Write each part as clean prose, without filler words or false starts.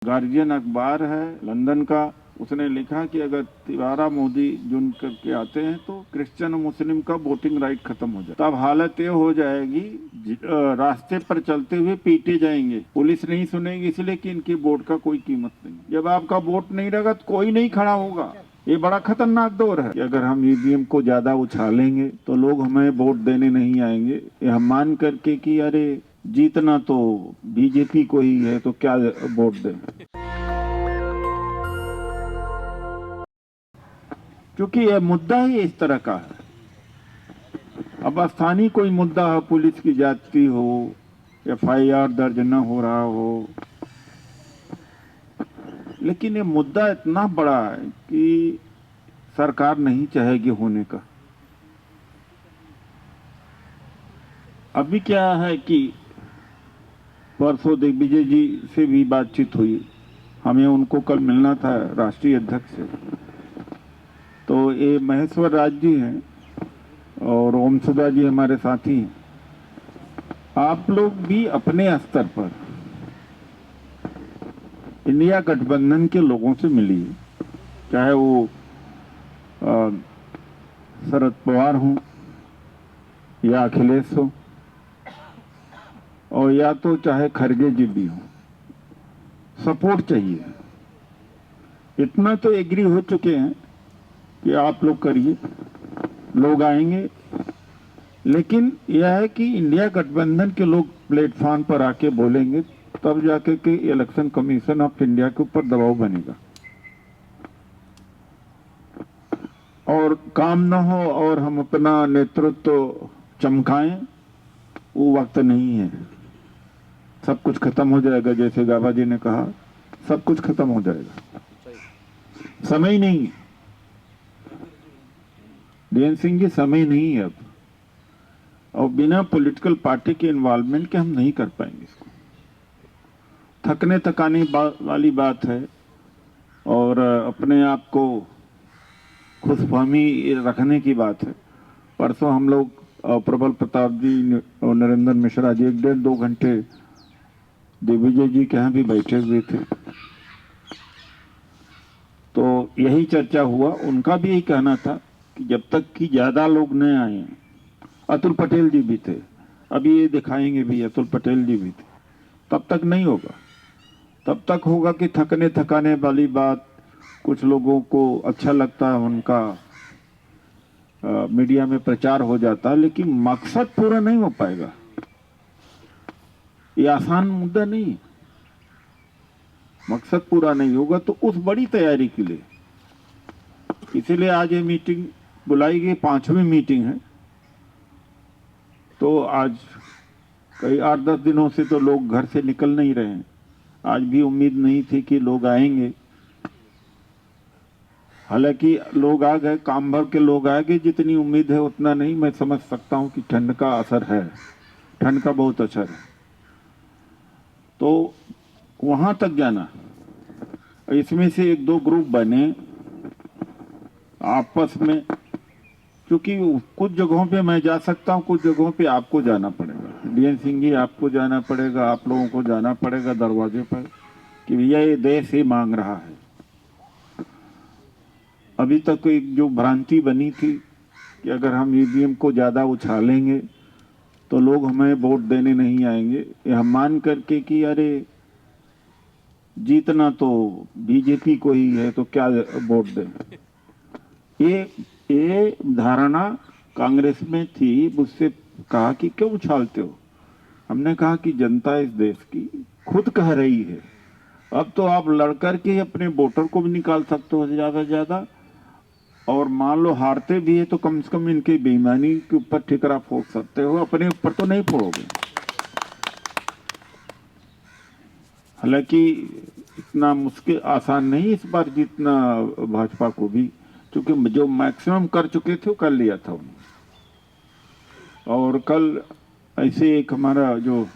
Guardian अखबार है London का, उसने लिखा कि अगर तिवारा मोदी चुन करके आते हैं तो क्रिश्चियन और मुस्लिम का वोटिंग राइट खत्म हो जाए। तब हालत ये हो जाएगी, रास्ते पर चलते हुए पीटे जाएंगे, पुलिस नहीं सुनेगी, इसलिए कि इनकी वोट का कोई कीमत नहीं। जब आपका वोट नहीं रहेगा तो कोई नहीं खड़ा होगा। ये बड़ा खतरनाक दौर है कि अगर हम ईवीएम को ज्यादा उछालेंगे तो लोग हमें वोट देने नहीं आएंगे। ये हम मान करके कि अरे जीतना तो बीजेपी को ही है तो क्या वोट दें, क्योंकि यह मुद्दा ही इस तरह का है। अब स्थानीय कोई मुद्दा हो, पुलिस की जाती हो, एफआईआर दर्ज न हो रहा हो, लेकिन ये मुद्दा इतना बड़ा है कि सरकार नहीं चाहेगी होने का। अभी क्या है कि परसों दिग्विजय जी से भी बातचीत हुई, हमें उनको कल मिलना था, राष्ट्रीय अध्यक्ष से। तो ये महेश्वर राज जी हैं और ओमसुदा जी हमारे साथी हैं। आप लोग भी अपने स्तर पर इंडिया गठबंधन के लोगों से मिलिए, चाहे वो शरद पवार हों या अखिलेश हो, और या तो चाहे खरगे जी भी हो, सपोर्ट चाहिए। इतना तो एग्री हो चुके हैं कि आप लोग करिए, लोग आएंगे, लेकिन यह है कि इंडिया गठबंधन के लोग प्लेटफॉर्म पर आके बोलेंगे तब जाके के इलेक्शन कमीशन ऑफ इंडिया के ऊपर दबाव बनेगा। और काम न हो और हम अपना नेतृत्व चमकाएं, वो वक्त नहीं है। सब कुछ खत्म हो जाएगा, जैसे गाबा जी ने कहा, सब कुछ खत्म हो जाएगा, समय नहीं। बीएन सिंह जी, समय नहीं है अब, और बिना पॉलिटिकल पार्टी के इन्वॉल्वमेंट के हम नहीं कर पाएंगे इसको। थकने थकाने वाली बात है, और अपने आप को खुशफहमी रखने की बात है। परसों हम लोग प्रबल प्रताप जी और नरेंद्र मिश्रा जी 1.5-2 घंटे दिग्विजय जी के यहाँ भी बैठे हुए थे, तो यही चर्चा हुआ। उनका भी यही कहना था कि जब तक कि ज्यादा लोग न आए, अतुल पटेल जी भी थे, अभी ये दिखाएंगे भी, अतुल पटेल जी भी थे, तब तक नहीं होगा। तब तक होगा कि थकने थकाने वाली बात, कुछ लोगों को अच्छा लगता है, उनका मीडिया में प्रचार हो जाता है, लेकिन मकसद पूरा नहीं हो पाएगा। ये आसान मुद्दा नहीं, मकसद पूरा नहीं होगा तो उस बड़ी तैयारी के लिए, इसीलिए आज ये मीटिंग बुलाई गई, 5वीं मीटिंग है। तो आज कई 8-10 दिनों से तो लोग घर से निकल नहीं रहे हैं। आज भी उम्मीद नहीं थी कि लोग आएंगे, हालांकि लोग आ गए, काम भर के लोग आ गए। जितनी उम्मीद है उतना नहीं। मैं समझ सकता हूं कि ठंड का असर है, ठंड का बहुत असर है, तो वहां तक जाना। इसमें से 1-2 ग्रुप बने आपस में, क्योंकि कुछ जगहों पे मैं जा सकता हूं, कुछ जगहों पे आपको जाना पड़ेगा। बीएन सिंह जी, आपको जाना पड़ेगा, आप लोगों को जाना पड़ेगा दरवाजे पर कि भैया ये देश ही मांग रहा है। अभी तक एक जो भ्रांति बनी थी कि अगर हम ईवीएम को ज्यादा उछालेंगे तो लोग हमें वोट देने नहीं आएंगे, ये हम मान करके कि अरे जीतना तो बीजेपी को ही है तो क्या वोट दें, ये धारणा कांग्रेस में थी। मुझसे कहा कि क्यों उछालते हो। हमने कहा कि जनता इस देश की खुद कह रही है, अब तो आप लड़कर के अपने वोटर को भी निकाल सकते हो ज्यादा से ज्यादा, और मान लो हारते भी है तो कम से कम इनके बेईमानी के ऊपर ठिकरा फोड़ सकते हो, अपने ऊपर तो नहीं फोड़ोगे। हालांकि इतना मुश्किल आसान नहीं इस बार जीतना भाजपा को भी, क्योंकि जो मैक्सिमम कर चुके थे वो कर लिया था उन्होंने। और कल ऐसे एक हमारा जो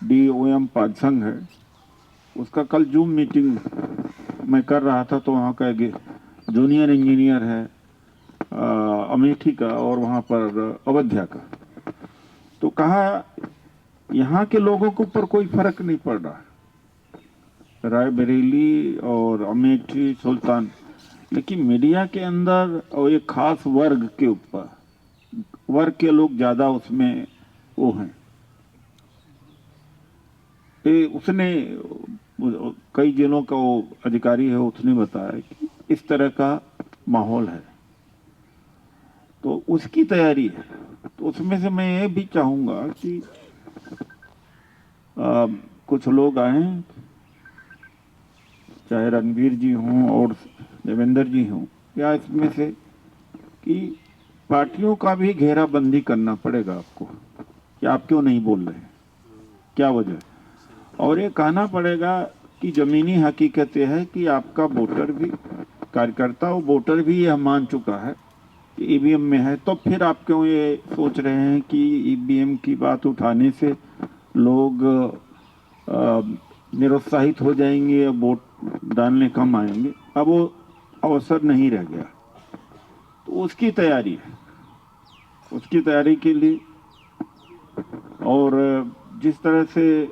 DOM पादसंघ है, उसका कल जूम मीटिंग मैं कर रहा था, तो वहाँ का जूनियर इंजीनियर है अमेठी का और वहाँ पर अयोध्या का, तो कहा यहाँ के लोगों के ऊपर कोई फर्क नहीं पड़ रहा, रायबरेली और अमेठी, सुल्तान, लेकिन मीडिया के अंदर और एक खास वर्ग के ऊपर, वर्ग के लोग ज्यादा उसमें वो हैं। उसने कई जिलों का वो अधिकारी है, उसने बताया कि इस तरह का माहौल है, तो उसकी तैयारी है। तो उसमें से मैं ये भी चाहूंगा कि कुछ लोग आए, चाहे रणवीर जी हों और देवेंद्र जी हों, या इसमें से कि पार्टियों का भी घेराबंदी करना पड़ेगा आपको कि आप क्यों नहीं बोल रहे हैं, क्या वजह है। और ये कहना पड़ेगा कि जमीनी हकीकत यह है कि आपका वोटर भी, कार्यकर्ता और वोटर भी यह मान चुका है कि ईवीएम में है, तो फिर आप क्यों ये सोच रहे हैं कि ईवीएम की बात उठाने से लोग निरुत्साहित हो जाएंगे या वोट डालने कम आएंगे। अब वो अवसर नहीं रह गया, तो उसकी तैयारी है, उसकी तैयारी के लिए। और जिस तरह से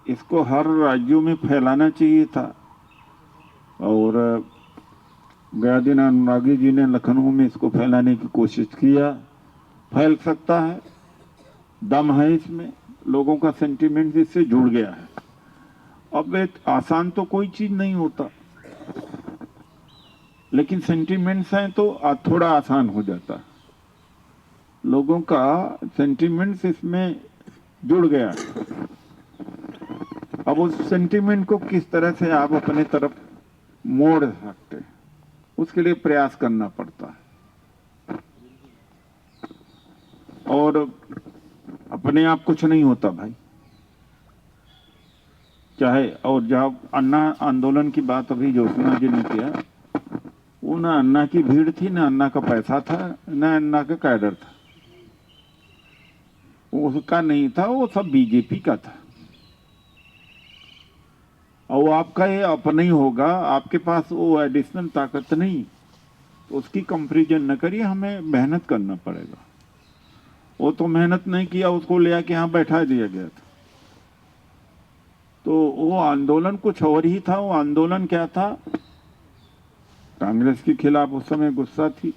इसको हर राज्यों में फैलाना चाहिए था, और गया दिन अनुरागी जी ने लखनऊ में इसको फैलाने की कोशिश किया, फैल सकता है, दम है इसमें, लोगों का सेंटिमेंट इससे जुड़ गया है। अब एक आसान तो कोई चीज नहीं होता, लेकिन सेंटिमेंट्स हैं तो थोड़ा आसान हो जाता। लोगों का सेंटिमेंट्स इसमें जुड़ गया है। अब उस सेंटिमेंट को किस तरह से आप अपने तरफ मोड़ सकते हैं, उसके लिए प्रयास करना पड़ता है। और अपने आप कुछ नहीं होता भाई, चाहे, और जब अन्ना आंदोलन की बात अभी ज्योत्सना जी ने किया, वो ना अन्ना की भीड़ थी, ना अन्ना का पैसा था, ना अन्ना का कैडर था, वो उसका नहीं था, वो सब बीजेपी का था। और वो आपका ये अपना ही होगा, आपके पास वो एडिशनल ताकत नहीं, तो उसकी कंपेरिजन न करिए, हमें मेहनत करना पड़ेगा। वो तो मेहनत नहीं किया, उसको ले आके यहाँ बैठा दिया गया था। तो वो आंदोलन कुछ और ही था। वो आंदोलन क्या था, कांग्रेस के खिलाफ उस समय गुस्सा थी,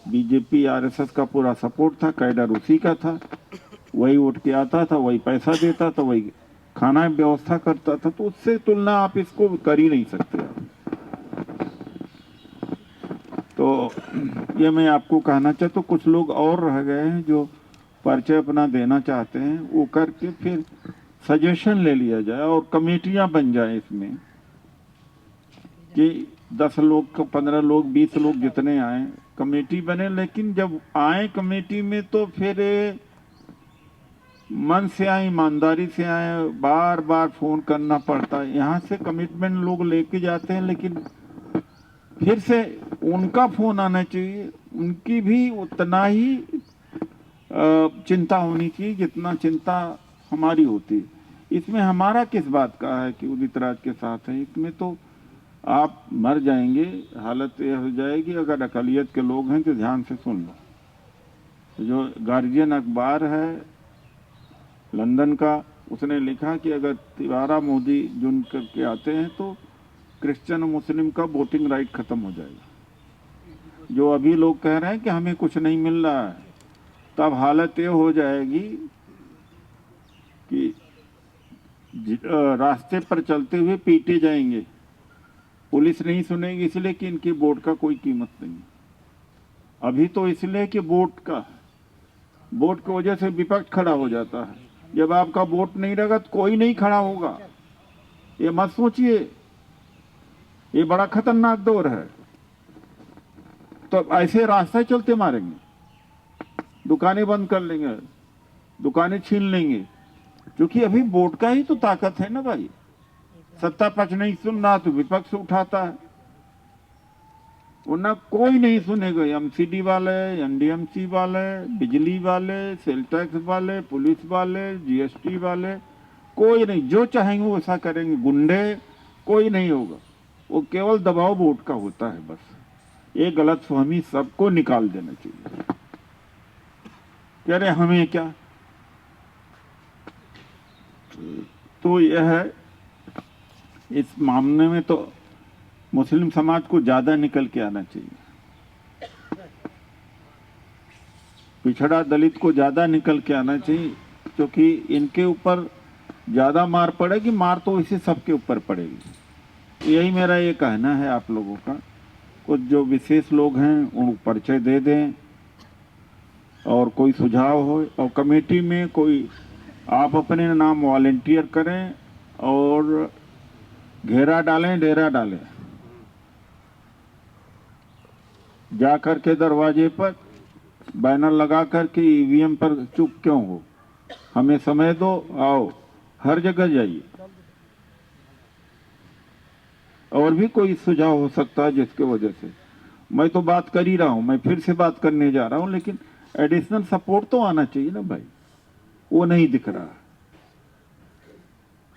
बीजेपी आरएसएस का पूरा सपोर्ट था, कैडर उसी का था, वही उठ के आता था, वही पैसा देता था, वही खाना व्यवस्था करता था। तो उससे तुलना आप इसको कर ही नहीं सकते आप। तो ये मैं आपको कहना चाहता हूँ। कुछ लोग और रह गए हैं जो परिचय अपना देना चाहते हैं, वो करके फिर सजेशन ले लिया जाए और कमेटियां बन जाए इसमें, कि 10 लोग, 15 लोग, 20 लोग जितने आए कमेटी बने। लेकिन जब आए कमेटी में तो फिर मन से आए, ईमानदारी से आए, बार बार फोन करना पड़ता है। यहाँ से कमिटमेंट लोग लेके जाते हैं, लेकिन फिर से उनका फोन आना चाहिए, उनकी भी उतना ही चिंता होनी चाहिए जितना चिंता हमारी होती है। इसमें हमारा किस बात का है कि उदित राज के साथ है, इसमें तो आप मर जाएंगे, हालत यह हो जाएगी। अगर अकलियत के लोग हैं तो ध्यान से सुन लो। जो गार्जियन अखबार है लंदन का, उसने लिखा कि अगर तिवारा मोदी जुन करके आते हैं तो क्रिश्चियन मुस्लिम का वोटिंग राइट खत्म हो जाएगा। जो अभी लोग कह रहे हैं कि हमें कुछ नहीं मिल रहा है, तब हालत ये हो जाएगी कि रास्ते पर चलते हुए पीटे जाएंगे, पुलिस नहीं सुनेगी, इसलिए कि इनकी वोट का कोई कीमत नहीं। अभी तो इसलिए कि वोट की वजह से विपक्ष खड़ा हो जाता है। जब आपका वोट नहीं रहेगा तो कोई नहीं खड़ा होगा। ये मत सोचिए, ये बड़ा खतरनाक दौर है। तो ऐसे रास्ते चलते मारेंगे, दुकानें बंद कर लेंगे, दुकानें छीन लेंगे, क्योंकि अभी वोट का ही तो ताकत है ना भाई। सत्ता पक्ष नहीं सुन रहा तो विपक्ष उठाता है, वरना कोई नहीं सुनेगा। एमसीडी वाले, एनडीएमसी वाले, बिजली वाले, सेल टैक्स वाले, पुलिस वाले, जीएसटी वाले, कोई नहीं। जो चाहेंगे वो ऐसा करेंगे। गुंडे कोई नहीं होगा, वो केवल दबाव वोट का होता है बस। ये गलत फहमी सबको निकाल देना चाहिए। कह रहे हमें क्या, तो यह है इस मामले में तो मुस्लिम समाज को ज़्यादा निकल के आना चाहिए, पिछड़ा दलित को ज़्यादा निकल के आना चाहिए, क्योंकि इनके ऊपर ज़्यादा मार पड़ेगी। मार तो इसी सबके ऊपर पड़ेगी। यही मेरा ये कहना है आप लोगों का। कुछ जो विशेष लोग हैं उनको परिचय दे दें, और कोई सुझाव हो, और कमेटी में कोई आप अपने नाम वॉलंटियर करें और घेरा डालें, डेरा डालें, जा कर के दरवाजे पर बैनर लगा कर के ईवीएम पर चुप क्यों हो, हमें समय दो, आओ, हर जगह जाइए। और भी कोई सुझाव हो सकता है जिसके वजह से, मैं तो बात कर ही रहा हूं, मैं फिर से बात करने जा रहा हूं, लेकिन एडिशनल सपोर्ट तो आना चाहिए ना भाई, वो नहीं दिख रहा।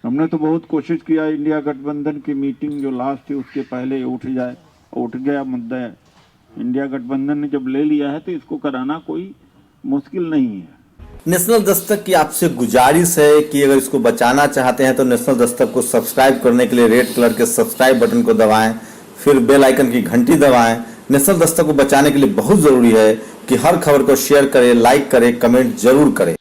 हमने तो बहुत कोशिश किया इंडिया गठबंधन की मीटिंग जो लास्ट थी उसके पहले उठ जाए, उठ गया मुद्दा है। इंडिया गठबंधन ने जब ले लिया है तो इसको कराना कोई मुश्किल नहीं है। नेशनल दस्तक की आपसे गुजारिश है कि अगर इसको बचाना चाहते हैं तो नेशनल दस्तक को सब्सक्राइब करने के लिए रेड कलर के सब्सक्राइब बटन को दबाएं, फिर बेल आइकन की घंटी दबाएं। नेशनल दस्तक को बचाने के लिए बहुत जरूरी है कि हर खबर को शेयर करें, लाइक करें, कमेंट जरूर करें।